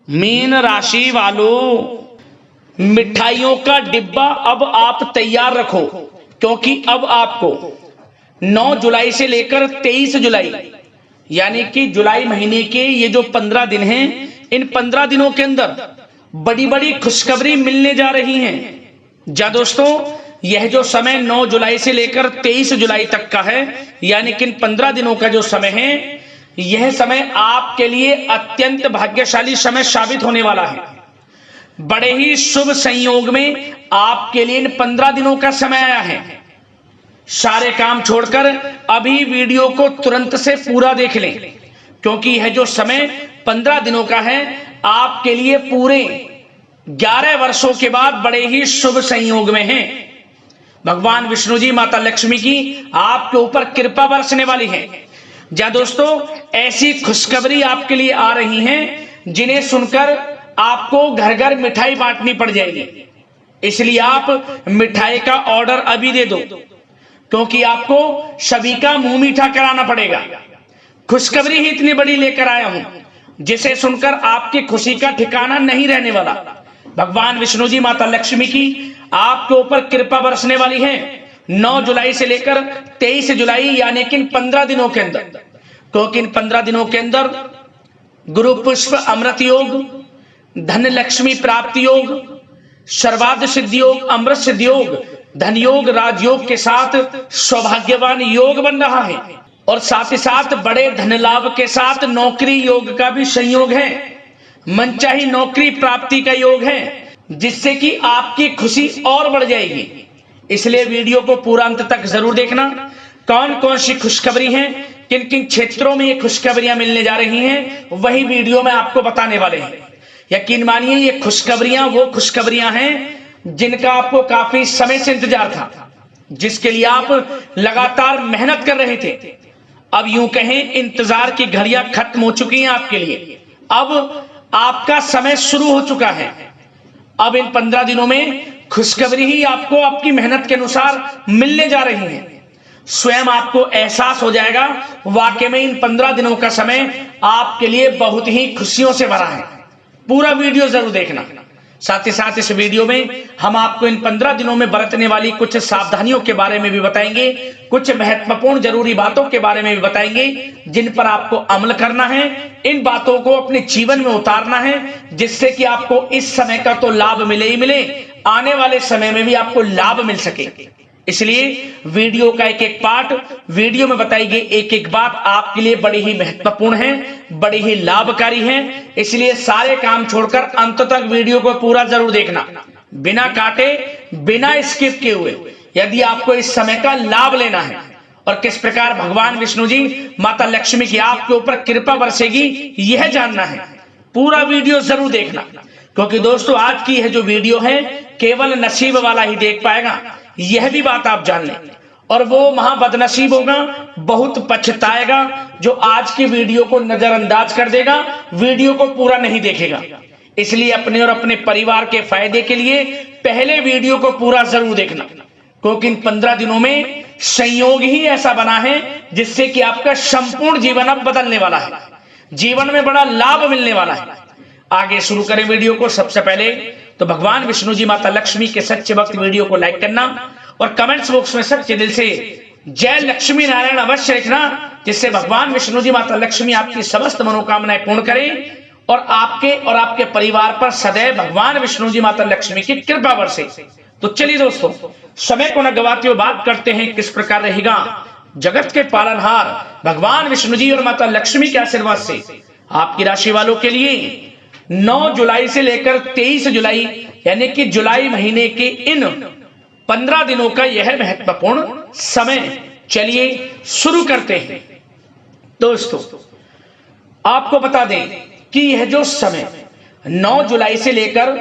Mean राशि वालों, मिठाइयों का डिब्बा अब आप तैयार रखो, क्योंकि अब आपको 9 जुलाई से लेकर 23 जुलाई यानी कि जुलाई महीने के ये जो 15 दिन हैं, इन 15 दिनों के अंदर बड़ी बड़ी खुशखबरी मिलने जा रही हैं। जा दोस्तों, यह जो समय 9 जुलाई से लेकर 23 जुलाई तक का है, यानी कि इन 15 दिनों का जो समय है, यह समय आपके लिए अत्यंत भाग्यशाली समय साबित होने वाला है। बड़े ही शुभ संयोग में आपके लिए इन 15 दिनों का समय आया है। सारे काम छोड़कर अभी वीडियो को तुरंत से पूरा देख लें, क्योंकि यह जो समय 15 दिनों का है, आपके लिए पूरे 11 वर्षों के बाद बड़े ही शुभ संयोग में है। भगवान विष्णु जी, माता लक्ष्मी की आपके ऊपर कृपा बरसने वाली है। जा दोस्तों, ऐसी खुशखबरी आपके लिए आ रही हैं जिन्हें सुनकर आपको घर घर मिठाई बांटनी पड़ जाएगी। इसलिए आप मिठाई का ऑर्डर अभी दे दो, क्योंकि आपको सभी का मुंह मीठा कराना पड़ेगा। खुशखबरी ही इतनी बड़ी लेकर आया हूं, जिसे सुनकर आपकी खुशी का ठिकाना नहीं रहने वाला। भगवान विष्णु जी, माता लक्ष्मी की आपके ऊपर कृपा बरसने वाली है 9 जुलाई से लेकर 23 जुलाई यानी कि 15 दिनों के अंदर, क्योंकि इन 15 दिनों के अंदर गुरु पुष्प अमृत योग, धन लक्ष्मी प्राप्ति योग, सर्वार्थ सिद्धि योग, अमृत सिद्धि योग, धन योग, राजयोग के साथ सौभाग्यवान योग बन रहा है। और साथ ही साथ बड़े धन लाभ के साथ नौकरी योग का भी संयोग है। मनचाही नौकरी प्राप्ति का योग है, जिससे कि आपकी खुशी और बढ़ जाएगी। इसलिए वीडियो को पूरा अंत तक जरूर देखना। कौन कौन सी खुशखबरी है, किन किन क्षेत्रों में ये खुशखबरियां मिलने जा रही हैं, वही वीडियो में आपको बताने वाले हैं। यकीन मानिए, ये खुशखबरियां वो खुशखबरियां हैं जिनका आपको काफी समय से इंतजार था, जिसके लिए आप लगातार मेहनत कर रहे थे। अब यूं कहें, इंतजार की घड़ियां खत्म हो चुकी हैं आपके लिए। अब आपका समय शुरू हो चुका है। अब इन 15 दिनों में खुशखबरी ही आपको आपकी मेहनत के अनुसार मिलने जा रही है। स्वयं आपको एहसास हो जाएगा, वाकई में इन 15 दिनों का समय आपके लिए बहुत ही खुशियों से भरा है। पूरा वीडियो जरूर देखना। साथ ही साथ इस वीडियो में हम आपको इन 15 दिनों में बरतने वाली कुछ सावधानियों के बारे में भी बताएंगे, कुछ महत्वपूर्ण जरूरी बातों के बारे में भी बताएंगे, जिन पर आपको अमल करना है। इन बातों को अपने जीवन में उतारना है, जिससे कि आपको इस समय का तो लाभ मिले ही मिले, आने वाले समय में भी आपको लाभ मिल सके। इसलिए वीडियो का एक एक पार्ट, वीडियो में बताई गई एक एक बात आपके लिए बड़ी ही महत्वपूर्ण है, बड़ी ही लाभकारी है। इसलिए सारे काम छोड़कर अंत तक वीडियो को पूरा जरूर देखना, बिना काटे, बिना स्किप किए हुए। यदि आपको इस समय का लाभ लेना है और किस प्रकार भगवान विष्णु जी, माता लक्ष्मी की आपके ऊपर कृपा बरसेगी, यह जानना है, पूरा वीडियो जरूर देखना। क्योंकि दोस्तों, आज की यह जो वीडियो है, केवल नसीब वाला ही देख पाएगा, यह भी बात आप जान लें। और वो महाबदनसीब होगा, बहुत पछताएगा, जो आज की वीडियो को नजरअंदाज कर देगा, वीडियो को पूरा नहीं देखेगा। इसलिए अपने और अपने परिवार के फायदे के लिए पहले वीडियो को पूरा जरूर देखना, क्योंकि इन 15 दिनों में संयोग ही ऐसा बना है जिससे कि आपका संपूर्ण जीवन अब बदलने वाला है, जीवन में बड़ा लाभ मिलने वाला है। आगे शुरू करें वीडियो को। सबसे पहले तो भगवान विष्णु जी, माता लक्ष्मी के सच्चे भक्त वीडियो को लाइक करना और कमेंट्स बॉक्स में सच्चे दिल से जय लक्ष्मी नारायण अवश्य लिखना, जिससे भगवान विष्णु जी, माता लक्ष्मी आपकी समस्त मनोकामनाएं पूर्ण करें और आपके परिवार पर सदैव भगवान विष्णु जी, माता लक्ष्मी की कृपा बरसे। तो चलिए दोस्तों, समय को न गवाते हुए बात करते हैं किस प्रकार रहेगा जगत के पालनहार भगवान विष्णु जी और माता लक्ष्मी के आशीर्वाद से आपकी राशि वालों के लिए 9 जुलाई से लेकर 23 जुलाई यानी कि जुलाई महीने के इन 15 दिनों का यह महत्वपूर्ण समय। चलिए शुरू करते हैं। दोस्तों, आपको बता दें कि यह जो समय 9 जुलाई से लेकर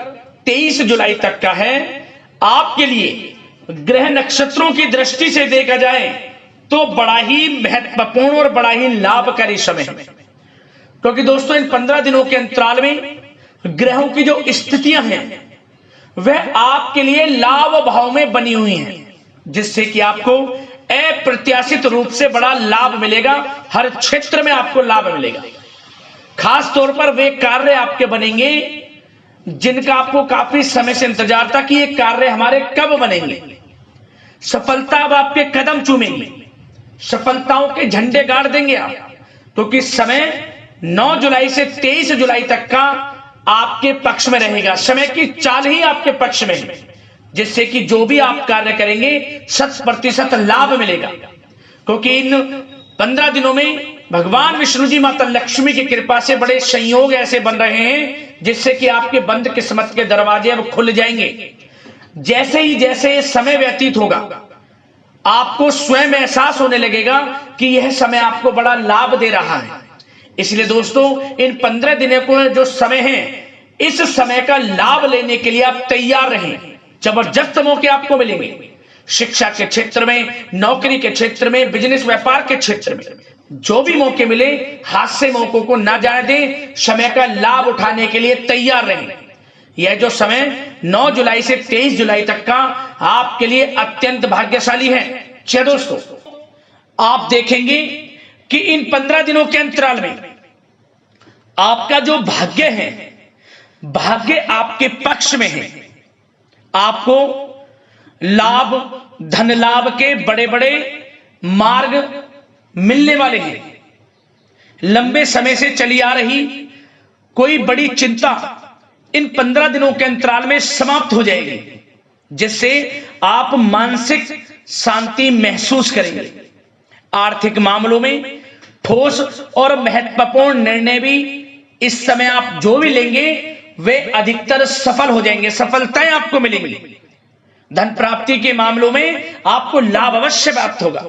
23 जुलाई तक का है, आपके लिए ग्रह नक्षत्रों की दृष्टि से देखा जाए तो बड़ा ही महत्वपूर्ण और बड़ा ही लाभकारी समय है। क्योंकि दोस्तों, इन 15 दिनों के अंतराल में ग्रहों की जो स्थितियां हैं, वह आपके लिए लाभ भाव में बनी हुई हैं, जिससे कि आपको अप्रत्याशित रूप से बड़ा लाभ मिलेगा। हर क्षेत्र में आपको लाभ मिलेगा। खास तौर पर वे कार्य आपके बनेंगे जिनका आपको काफी समय से इंतजार था कि ये कार्य हमारे कब बनेंगे। सफलता अब आपके कदम चूमेंगी, सफलताओं के झंडे गाड़ देंगे आप, क्योंकि समय 9 जुलाई से 23 जुलाई तक का आपके पक्ष में रहेगा। समय की चाल ही आपके पक्ष में है, जिससे कि जो भी आप कार्य करेंगे 100% लाभ मिलेगा। क्योंकि इन 15 दिनों में भगवान विष्णु जी माता लक्ष्मी की कृपा से बड़े संयोग ऐसे बन रहे हैं जिससे कि आपके बंद किस्मत के दरवाजे अब खुल जाएंगे। जैसे समय व्यतीत होगा आपको स्वयं एहसास होने लगेगा कि यह समय आपको बड़ा लाभ दे रहा है। इसलिए दोस्तों, इन 15 दिनों को जो समय है, इस समय का लाभ लेने के लिए आप तैयार रहें। जबरदस्त मौके आपको मिलेंगे, शिक्षा के क्षेत्र में, नौकरी के क्षेत्र में, बिजनेस व्यापार के क्षेत्र में, जो भी मौके मिले हाथ से मौकों को ना जाने दें। समय का लाभ उठाने के लिए तैयार रहें। यह जो समय 9 जुलाई से 23 जुलाई तक का आपके लिए अत्यंत भाग्यशाली है। चलिए दोस्तों, आप देखेंगे कि इन 15 दिनों के अंतराल में आपका जो भाग्य है, भाग्य आपके पक्ष में है। आपको लाभ, धन लाभ के बड़े बड़े मार्ग मिलने वाले हैं। लंबे समय से चली आ रही कोई बड़ी चिंता इन 15 दिनों के अंतराल में समाप्त हो जाएगी, जिससे आप मानसिक शांति महसूस करेंगे। आर्थिक मामलों में ठोस और महत्वपूर्ण निर्णय भी इस समय आप जो भी लेंगे वे अधिकतर सफल हो जाएंगे, सफलताएं आपको मिलेंगी। धन प्राप्ति के मामलों में आपको लाभ अवश्य प्राप्त होगा।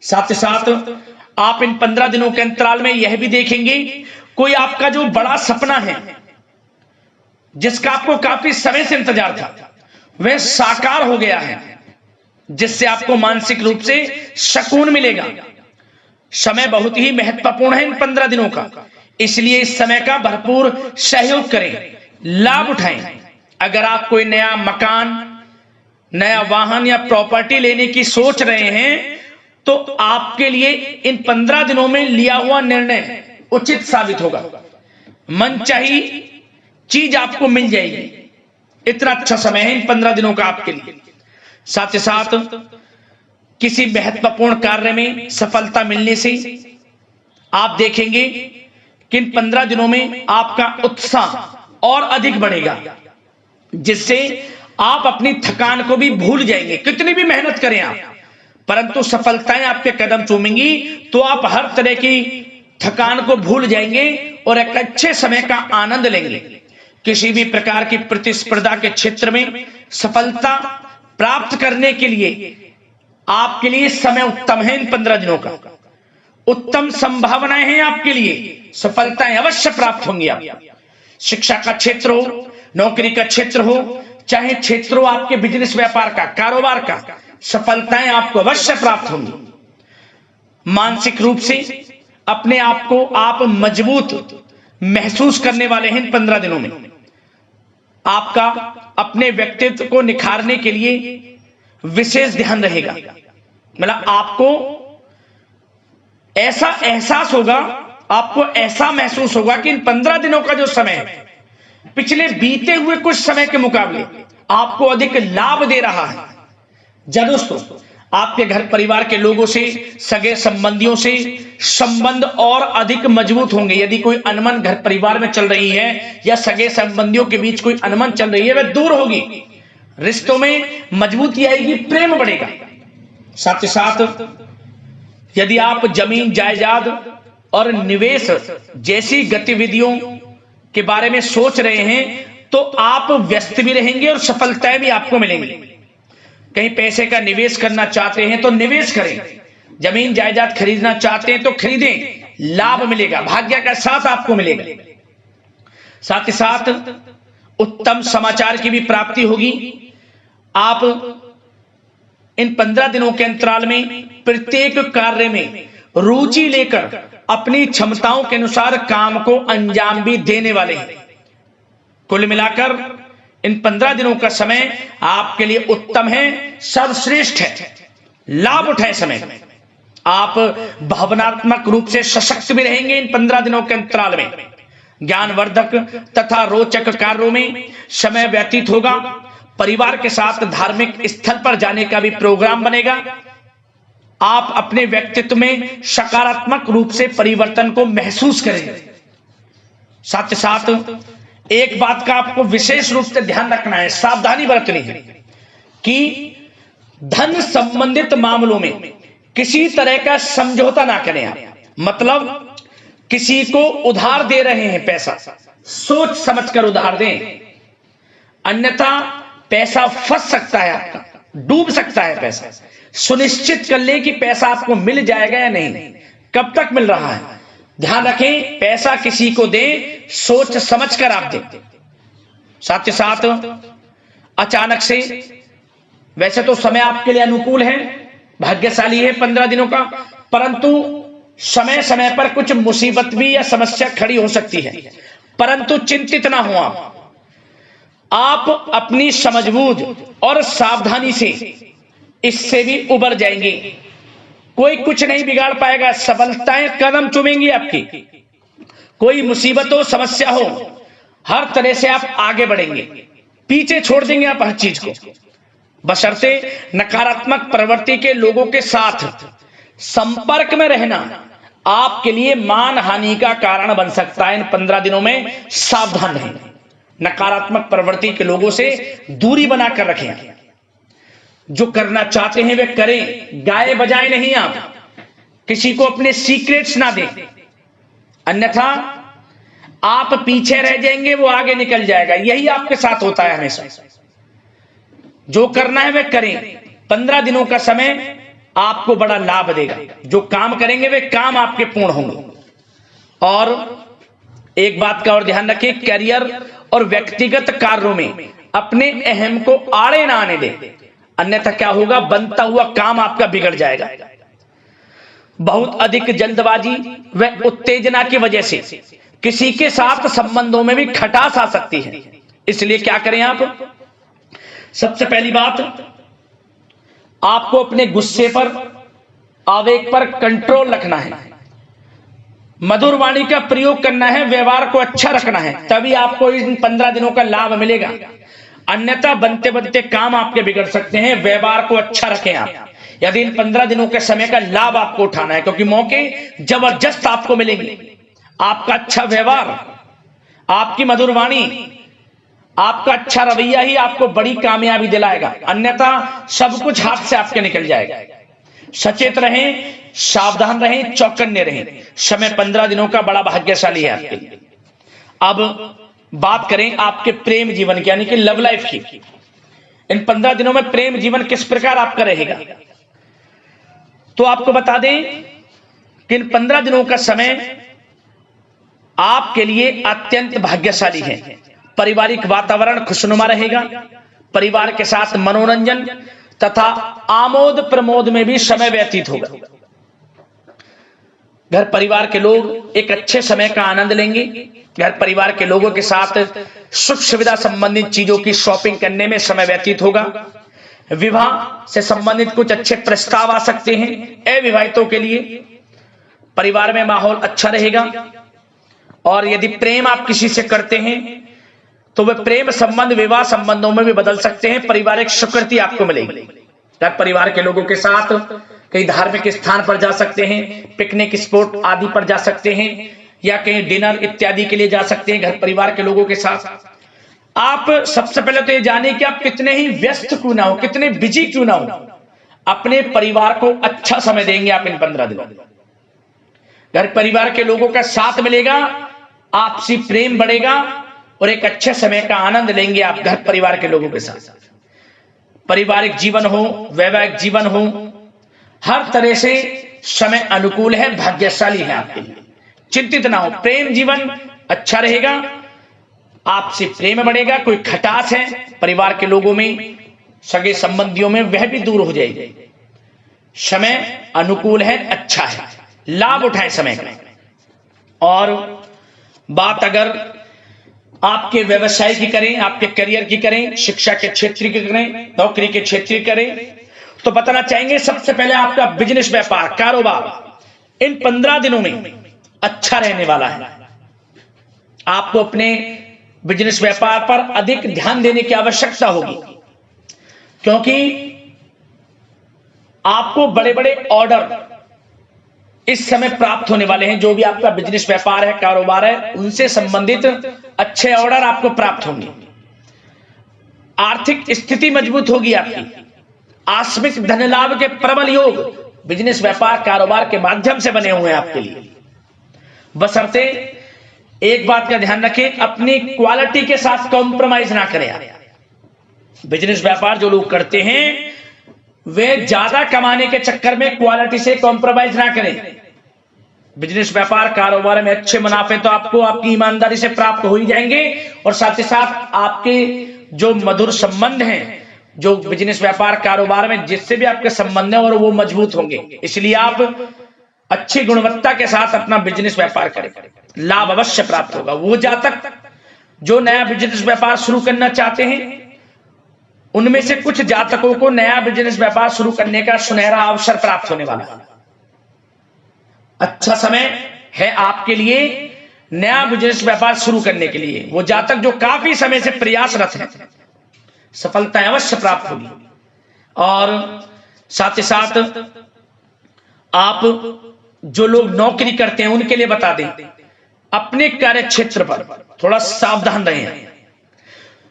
साथ ही साथ आप इन 15 दिनों के अंतराल में यह भी देखेंगे कोई आपका जो बड़ा सपना है, जिसका आपको काफी समय से इंतजार था, वह साकार हो गया है, जिससे आपको मानसिक रूप से सुकून मिलेगा। समय बहुत ही महत्वपूर्ण है इन 15 दिनों का, इसलिए इस समय का भरपूर सहयोग करें, लाभ उठाएं। अगर आप कोई नया मकान, नया वाहन या प्रॉपर्टी लेने की सोच रहे हैं तो आपके लिए इन 15 दिनों में लिया हुआ निर्णय उचित साबित होगा। मनचाही चीज आपको मिल जाएगी। इतना अच्छा समय है इन 15 दिनों का आपके लिए। साथ ही साथ किसी महत्वपूर्ण कार्य में सफलता मिलने से आप देखेंगे कि इन 15 दिनों में आपका उत्साह और अधिक बढ़ेगा, जिससे आप अपनी थकान को भी भूल जाएंगे। कितनी भी मेहनत करें आप, परंतु सफलताएं आपके कदम चूमेंगी तो आप हर तरह की थकान को भूल जाएंगे और एक अच्छे समय का आनंद लेंगे। किसी भी प्रकार की प्रतिस्पर्धा के क्षेत्र में सफलता प्राप्त करने के लिए आपके लिए समय उत्तम है। इन 15 दिनों का उत्तम संभावनाएं हैं आपके लिए, सफलताएं अवश्य प्राप्त होंगी। आप शिक्षा का क्षेत्र हो, नौकरी का क्षेत्र हो, चाहे क्षेत्र हो आपके बिजनेस व्यापार का, कारोबार का, सफलताएं आपको अवश्य प्राप्त होंगी। मानसिक रूप से अपने आप को आप मजबूत महसूस करने वाले हैं इन 15 दिनों में। आपका अपने व्यक्तित्व को निखारने के लिए विशेष ध्यान रहेगा। मतलब आपको ऐसा एहसास होगा, आपको ऐसा महसूस होगा कि इन 15 दिनों का जो समय है पिछले बीते हुए कुछ समय के मुकाबले आपको अधिक लाभ दे रहा है। जब दोस्तों आपके घर परिवार के लोगों से, सगे संबंधियों से संबंध और अधिक मजबूत होंगे। यदि कोई अनबन घर परिवार में चल रही है या सगे संबंधियों के बीच कोई अनबन चल रही है, वह दूर होगी, रिश्तों में मजबूती आएगी, प्रेम बढ़ेगा। साथ ही साथ यदि आप जमीन जायदाद और निवेश जैसी गतिविधियों के बारे में सोच रहे हैं तो आप व्यस्त भी रहेंगे और सफलताएं भी आपको मिलेंगी। कहीं पैसे का निवेश करना चाहते हैं तो निवेश करें, जमीन जायदाद खरीदना चाहते हैं तो खरीदें, लाभ मिलेगा, भाग्य का साथ आपको मिलेगा। साथ ही साथ उत्तम समाचार की भी प्राप्ति होगी। आप इन 15 दिनों के अंतराल में प्रत्येक कार्य में रुचि लेकर अपनी क्षमताओं के अनुसार काम को अंजाम भी देने वाले हैं। कुल मिलाकर इन 15 दिनों का समय आपके लिए उत्तम है, सर्वश्रेष्ठ है। लाभ उठाए समय, आप भावनात्मक रूप से सशक्त भी रहेंगे इन 15 दिनों के अंतराल में। ज्ञानवर्धक तथा रोचक कार्यों में समय व्यतीत होगा। परिवार के साथ धार्मिक स्थल पर जाने का भी प्रोग्राम बनेगा। आप अपने व्यक्तित्व में सकारात्मक रूप से परिवर्तन को महसूस करेंगे। साथ ही साथ एक बात का आपको विशेष रूप से ध्यान रखना है, सावधानी बरतनी है कि धन संबंधित मामलों में किसी तरह का समझौता ना करें आप। मतलब किसी को उधार दे रहे हैं पैसा, सोच समझकर उधार दें, अन्यथा पैसा फंस सकता है, आपका डूब सकता है पैसा। सुनिश्चित कर लें कि पैसा आपको मिल जाएगा या नहीं, कब तक मिल रहा है। ध्यान रखें, पैसा किसी को दें सोच समझकर आप दें। साथ ही साथ अचानक से, वैसे तो समय आपके लिए अनुकूल है, भाग्यशाली है 15 दिनों का, परंतु समय समय पर कुछ मुसीबत भी या समस्या खड़ी हो सकती है। परंतु चिंतित ना हो आप अपनी समझबूझ और सावधानी से इससे भी उबर जाएंगे। कोई कुछ नहीं बिगाड़ पाएगा, सफलताएं कदम चूमेंगी आपकी। कोई मुसीबत हो, समस्या हो, हर तरह से आप आगे बढ़ेंगे, पीछे छोड़ देंगे आप हर चीज को। बशर्ते नकारात्मक प्रवृत्ति के लोगों के साथ संपर्क में रहना आपके लिए मान हानि का कारण बन सकता है। इन 15 दिनों में सावधान रहें, नकारात्मक प्रवृत्ति के लोगों से दूरी बनाकर रखें। जो करना चाहते हैं वे करें, गाए बजाए नहीं। आप किसी को अपने सीक्रेट्स ना दें, अन्यथा आप पीछे रह जाएंगे, वो आगे निकल जाएगा। यही आपके साथ होता है हमेशा। जो करना है वे करें। 15 दिनों का समय आपको बड़ा लाभ देगा। जो काम करेंगे वे काम आपके पूर्ण होंगे। और एक बात का और ध्यान रखें, करियर और व्यक्तिगत कार्यों में अपने अहम को आड़े ना आने दें, अन्यथा क्या होगा, बनता हुआ काम आपका बिगड़ जाएगा। बहुत अधिक जल्दबाजी व उत्तेजना की वजह से किसी के साथ संबंधों में भी खटास आ सकती है। इसलिए क्या करें आप, सबसे पहली बात, आपको अपने गुस्से पर, आवेग पर कंट्रोल रखना है। मधुर वाणी का प्रयोग करना है, व्यवहार को अच्छा रखना है, तभी आपको इन 15 दिनों का लाभ मिलेगा। अन्यथा बनते बनते काम आपके बिगड़ सकते हैं। व्यवहार को अच्छा रखें आप, यदि इन 15 दिनों के समय का लाभ आपको उठाना है, क्योंकि मौके जबरदस्त आपको मिलेंगे। आपका अच्छा व्यवहार, आपकी मधुर वाणी, आपका अच्छा रवैया ही आपको बड़ी कामयाबी दिलाएगा, अन्यथा सब कुछ हाथ से आपके निकल जाएगा। सचेत रहें, सावधान रहें, चौकन्ने रहें। समय 15 दिनों का बड़ा भाग्यशाली है आपके लिए। अब बात करें आपके प्रेम जीवन की, यानी कि लव लाइफ की। इन 15 दिनों में प्रेम जीवन किस प्रकार आपका रहेगा, तो आपको बता दें कि इन 15 दिनों का समय आपके लिए अत्यंत भाग्यशाली है। पारिवारिक वातावरण खुशनुमा रहेगा। परिवार के साथ मनोरंजन तथा आमोद प्रमोद में भी समय व्यतीत होगा। घर परिवार के लोग एक अच्छे समय का आनंद लेंगे। घर परिवार के लोगों के साथ सुख सुविधा संबंधित चीजों की शॉपिंग करने में समय व्यतीत होगा। विवाह से संबंधित कुछ अच्छे प्रस्ताव आ सकते हैं अविवाहितों के लिए। परिवार में माहौल अच्छा रहेगा। और यदि प्रेम आप किसी से करते हैं तो वह प्रेम संबंध विवाह संबंधों में भी बदल सकते हैं। पारिवारिक स्वीकृति आपको मिलेगी। घर परिवार के लोगों के साथ कहीं धार्मिक स्थान पर जा सकते हैं, पिकनिक स्पॉट आदि पर जा सकते हैं, या कहीं डिनर इत्यादि के लिए जा सकते हैं घर परिवार के लोगों के साथ। आप सबसे पहले तो ये जाने कि आप कितने ही व्यस्त क्यों ना हो, कितने बिजी क्यों ना हो, अपने परिवार को अच्छा समय देंगे आप इन 15 दिनों। घर परिवार के लोगों का साथ मिलेगा, आपसी प्रेम बढ़ेगा और एक अच्छे समय का आनंद लेंगे आप घर परिवार के लोगों के साथ। पारिवारिक जीवन हो, वैवाहिक जीवन हो, हर तरह से समय अनुकूल है, भाग्यशाली है आपके लिए। चिंतित ना हो, प्रेम जीवन अच्छा रहेगा, आपसे प्रेम बढ़ेगा। कोई खटास है परिवार के लोगों में, सगे संबंधियों में, वह भी दूर हो जाएगी। समय अनुकूल है, अच्छा है, लाभ उठाएं समय का। और बात अगर आपके व्यवसाय की करें, आपके करियर की करें, शिक्षा के क्षेत्र की करें, नौकरी के क्षेत्र की करें, तो बताना चाहेंगे सबसे पहले आपका बिजनेस, व्यापार, कारोबार इन 15 दिनों में अच्छा रहने वाला है। आपको अपने बिजनेस व्यापार पर अधिक ध्यान देने की आवश्यकता होगी, क्योंकि आपको बड़े बड़े ऑर्डर इस समय प्राप्त होने वाले हैं। जो भी आपका बिजनेस, व्यापार है, कारोबार है, उनसे संबंधित अच्छे ऑर्डर आपको प्राप्त होंगे। आर्थिक स्थिति मजबूत होगी आपकी। आकस्मिक धन लाभ के प्रबल योग बिजनेस, व्यापार, कारोबार के माध्यम से बने हुए हैं आपके लिए। बशर्ते एक बात का ध्यान रखें, अपनी क्वालिटी के साथ कॉम्प्रोमाइज ना करें। बिजनेस, व्यापार जो लोग करते हैं वे ज्यादा कमाने के चक्कर में क्वालिटी से कॉम्प्रोमाइज ना करें। बिजनेस, व्यापार, कारोबार में अच्छे मुनाफे तो आपको आपकी ईमानदारी से प्राप्त हो ही जाएंगे, और साथ ही साथ आपके जो मधुर संबंध हैं, जो बिजनेस, व्यापार, कारोबार में जिससे भी आपके संबंध हैं, और वो मजबूत होंगे। इसलिए आप अच्छी गुणवत्ता के साथ अपना बिजनेस, व्यापार करें, लाभ अवश्य प्राप्त होगा। वो जातक जो नया बिजनेस, व्यापार शुरू करना चाहते हैं, उनमें से कुछ जातकों को नया बिजनेस, व्यापार शुरू करने का सुनहरा अवसर प्राप्त होने वाला है। अच्छा समय है आपके लिए नया बिजनेस, व्यापार शुरू करने के लिए। वो जातक जो काफी समय से प्रयासरत हैं, सफलता अवश्य प्राप्त होगी। और साथ ही साथ आप जो लोग नौकरी करते हैं उनके लिए बता दें, अपने कार्य क्षेत्र पर थोड़ा सावधान रहें,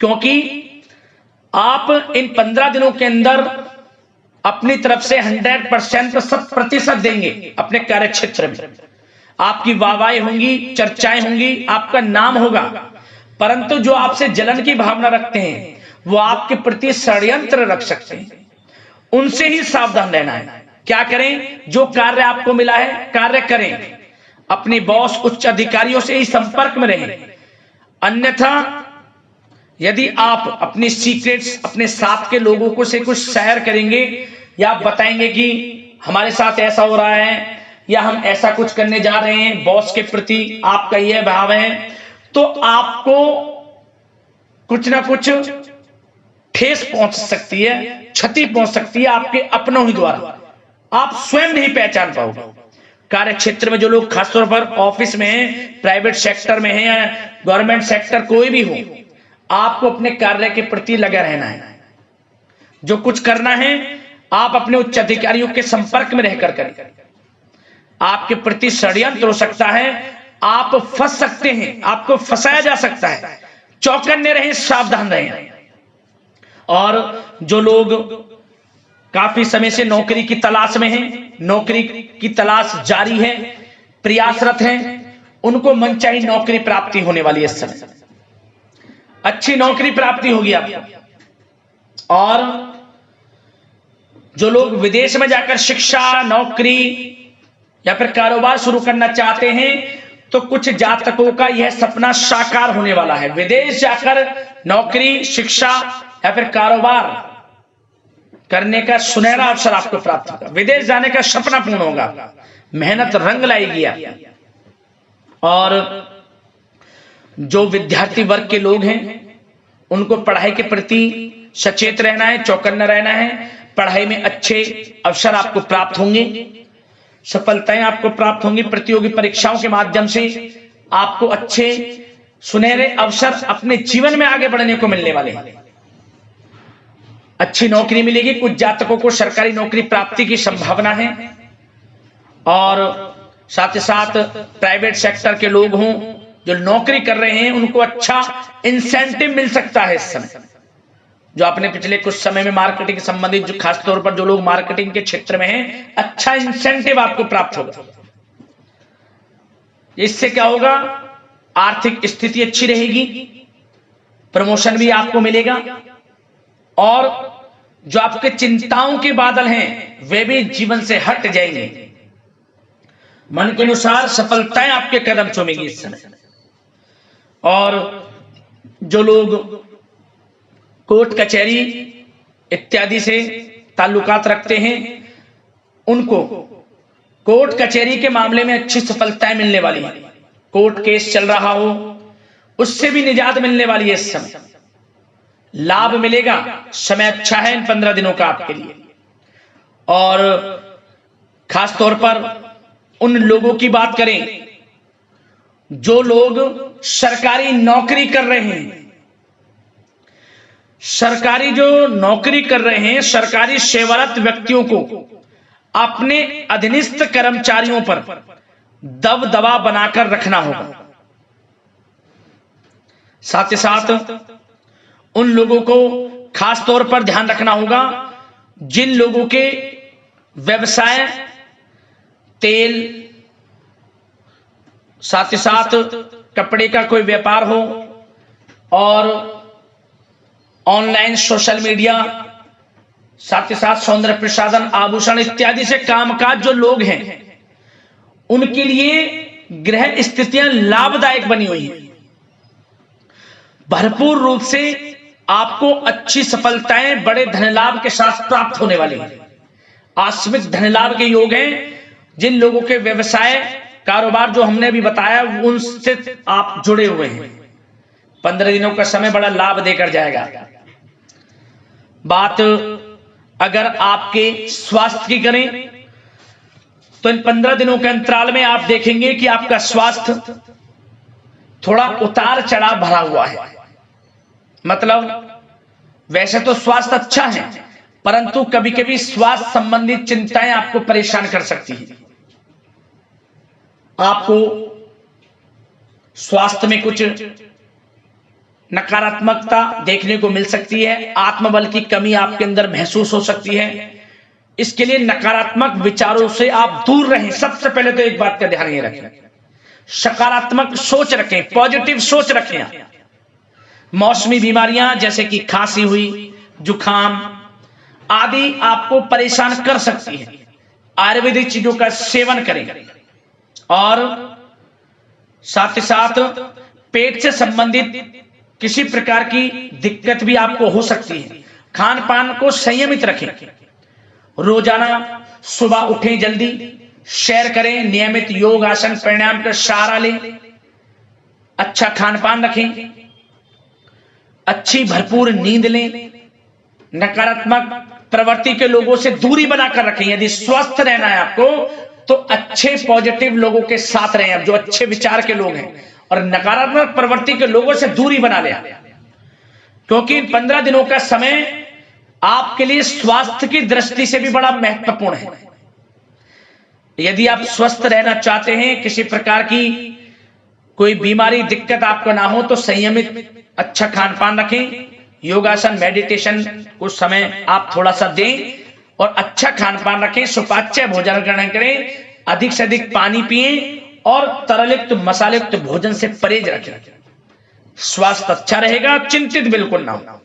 क्योंकि आप इन 15 दिनों के अंदर अपनी तरफ से 100% 100% देंगे। अपने कार्य क्षेत्र में आपकी वाहवाही होंगी, चर्चाएं होंगी, आपका नाम होगा, परंतु जो आपसे जलन की भावना रखते हैं वो आपके प्रति षड्यंत्र रख सकते हैं। उनसे ही सावधान रहना है। क्या करें? जो कार्य आपको मिला है कार्य करें, अपने बॉस, उच्च अधिकारियों से ही संपर्क में रहें। अन्यथा यदि आप अपनी सीक्रेट्स अपने साथ के लोगों को से कुछ शेयर करेंगे या बताएंगे कि हमारे साथ ऐसा हो रहा है या हम ऐसा कुछ करने जा रहे हैं, बॉस के प्रति आपका यह भाव है, तो आपको कुछ ना कुछ ठेस पहुंच सकती है, क्षति पहुंच सकती है आपके अपनों ही द्वारा। आप स्वयं नहीं पहचान पाओगे। कार्य क्षेत्र में जो लोग खासतौर पर ऑफिस में हैं, प्राइवेट सेक्टर में हैं या गवर्नमेंट सेक्टर, कोई भी हो, आपको अपने कार्य के प्रति लगा रहना है। जो कुछ करना है आप अपने उच्च अधिकारियों के संपर्क में रहकर करें। आपके प्रति षड्यंत्र हो सकता है, आप फंस सकते हैं, आपको फंसाया जा सकता है। चौकन्ने रहें, सावधान रहें। और जो लोग काफी समय से नौकरी की तलाश में हैं, नौकरी की तलाश जारी है, प्रयासरत हैं, उनको मनचाही नौकरी प्राप्ति होने वाली है। इस समय अच्छी नौकरी प्राप्ति होगी आपको। और जो लोग विदेश में जाकर शिक्षा, नौकरी या फिर कारोबार शुरू करना चाहते हैं, तो कुछ जातकों का यह सपना साकार होने वाला है। विदेश जाकर नौकरी, शिक्षा या फिर कारोबार करने का सुनहरा अवसर आपको प्राप्त होगा। विदेश जाने का सपना पूर्ण होगा, मेहनत रंग लाएगी आपकी। और जो विद्यार्थी वर्ग के लोग हैं उनको पढ़ाई के प्रति सचेत रहना है, चौकन्ना रहना है। पढ़ाई में अच्छे अवसर आपको प्राप्त होंगे, सफलताएं आपको प्राप्त होंगी। प्रतियोगी परीक्षाओं के माध्यम से आपको अच्छे सुनहरे अवसर अपने जीवन में आगे बढ़ने को मिलने वाले हैं। अच्छी नौकरी मिलेगी। कुछ जातकों को सरकारी नौकरी प्राप्ति की संभावना है। और साथ ही साथ प्राइवेट सेक्टर के लोग हों जो नौकरी कर रहे हैं, उनको अच्छा इंसेंटिव मिल सकता है इस समय। जो आपने पिछले कुछ समय में मार्केटिंग संबंधित, जो खासतौर पर जो लोग मार्केटिंग के क्षेत्र में हैं, अच्छा इंसेंटिव आपको प्राप्त होगा। इससे क्या होगा? आर्थिक स्थिति अच्छी रहेगी, प्रमोशन भी आपको मिलेगा, और जो आपके चिंताओं के बादल हैं वे भी जीवन से हट जाएंगे। मन के अनुसार सफलताएं आपके कदम चूमेगी इस समय। और जो लोग कोर्ट कचहरी इत्यादि से ताल्लुकात रखते हैं, उनको कोर्ट कचहरी के मामले में अच्छी सफलताएं मिलने वाली है। कोर्ट केस चल रहा हो उससे भी निजात मिलने वाली है। इस समय लाभ मिलेगा। समय अच्छा है इन 15 दिनों का आपके लिए। और खास तौर पर उन लोगों की बात करें जो लोग सरकारी नौकरी कर रहे हैं। सरकारी जो नौकरी कर रहे हैं, सरकारी सेवारत व्यक्तियों को अपने अधीनस्थ कर्मचारियों पर दबदबा बनाकर रखना होगा। साथ ही साथ उन लोगों को खास तौर पर ध्यान रखना होगा जिन लोगों के व्यवसाय तेल, साथ ही साथ कपड़े का कोई व्यापार हो और ऑनलाइन सोशल मीडिया, साथ ही साथ सौंदर्य प्रसाधन, आभूषण इत्यादि से कामकाज जो लोग हैं उनके लिए ग्रह स्थितियां लाभदायक बनी हुई हैं। भरपूर रूप से आपको अच्छी सफलताएं बड़े धन लाभ के साथ प्राप्त होने वाली हैं। आकस्मिक धन लाभ के योग हैं। जिन लोगों के व्यवसाय कारोबार जो हमने अभी बताया उनसे आप जुड़े हुए हैं, 15 दिनों का समय बड़ा लाभ देकर जाएगा। बात अगर आपके स्वास्थ्य की करें तो इन 15 दिनों के अंतराल में आप देखेंगे कि आपका स्वास्थ्य थोड़ा उतार चढ़ाव भरा हुआ है। मतलब वैसे तो स्वास्थ्य अच्छा है, परंतु कभी कभी स्वास्थ्य संबंधित चिंताएं आपको परेशान कर सकती हैं। आपको स्वास्थ्य में कुछ नकारात्मकता देखने को मिल सकती है, आत्मबल की कमी आपके अंदर महसूस हो सकती है। इसके लिए नकारात्मक विचारों से आप दूर रहें। सबसे पहले तो एक बात का ध्यान ये रखें, सकारात्मक सोच रखें, पॉजिटिव सोच रखें। मौसमी बीमारियां जैसे कि खांसी हुई, जुखाम आदि आपको परेशान कर सकती है। आयुर्वेदिक चीजों का सेवन करें और साथ ही साथ पेट से संबंधित किसी प्रकार की दिक्कत भी आपको हो सकती है। खान पान को संयमित रखें। रोजाना सुबह उठें, जल्दी सैर करें, नियमित योग आसन प्राणायाम का सहारा लें, अच्छा खान पान रखें, अच्छी भरपूर नींद लें, नकारात्मक प्रवृत्ति के लोगों से दूरी बनाकर रखें। यदि स्वस्थ रहना है आपको तो अच्छे पॉजिटिव लोगों के साथ रहें, अब जो अच्छे विचार के लोग हैं, और नकारात्मक प्रवृत्ति के लोगों से दूरी बना लें, क्योंकि 15 दिनों का समय आपके लिए स्वास्थ्य की दृष्टि से भी बड़ा महत्वपूर्ण है। यदि आप स्वस्थ रहना चाहते हैं, किसी प्रकार की कोई बीमारी दिक्कत आपको ना हो, तो संयमित अच्छा खान पान रखें, योगासन मेडिटेशन कुछ समय आप थोड़ा सा दें और अच्छा खान पान रखें, सुपाच्य भोजन ग्रहण करें, अधिक से अधिक पानी पिएं और तरलयुक्त मसालेयुक्त भोजन से परहेज रखें। स्वास्थ्य अच्छा रहेगा, चिंतित बिल्कुल ना हो।